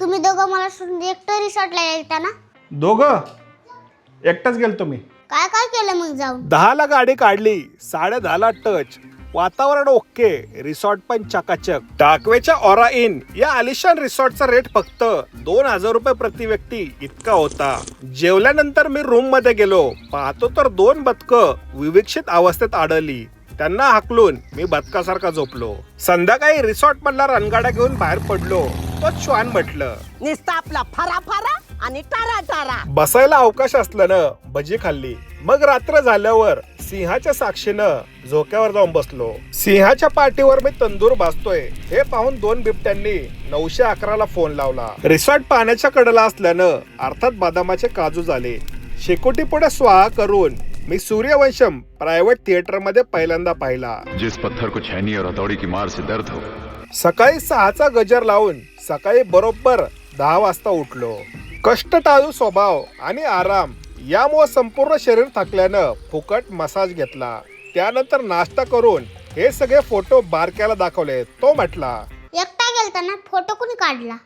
तुम्ही दोघं मला सोडून एकटं रिसॉर्टला गेलता ना? दोघं एकटाच गेलतो मी. काय काय केलं मग जाऊन? 10ला गाडी काढली, 10:30ला टच. वातावरण ओके, रिसॉर्ट पण चकाचक. टाकवेच्या ऑरा इन या आलिशान रिसॉर्टचा रेट फक्त 2,000 रुपये प्रति व्यक्ती इतका होता. जेवल्यानंतर मी रूम मध्ये गेलो, पाहतो तर 2 बदकं विविक्षित अवस्थेत आढळली. त्यांना हाकलून मी बदकासारखा झोपलो. संध्याकाळी रिसॉर्ट मधला रणगाडा घेऊन बाहेर पडलो. तो श्वान म्हटलं, निस्ता आपला फरा फरा आणि टारा टारा. बसायला अवकाश असल्यानं भजी खाल्ली. मग रात्र झाल्यावर सिंहाच्या साक्षीनं झोक्यावर जाऊन बसलो. सिंहाच्या पाठीवर मी तंदूर भाजतोय हे पाहून 2 बिबट्यांनी 911ला फोन लावला. रिसॉर्ट पाण्याच्या कडेला असल्यानं अर्थात बदामाचे काजू झाले. शेकोटी पुढे स्वाहा करून मी सूर्यवंशम प्रायव्हेट थिएटर मध्ये पहिल्यांदा पाहिला. जिस पत्थर को छैनी और हथौड़ी की मार से दर्द हो. सकाळी 6चा गजर लावून सकाळी बरोबर 10 वाजता उठलो. कष्ट टाळू स्वभाव आणि आराम यामुळे संपूर्ण शरीर थकल्यानं फुकट मसाज घेतला. त्यानंतर नाश्ता करून हे सगळे फोटो बारक्याला दाखवले. तो म्हटला, एकटा गेलता ना? फोटो कोणी काढला?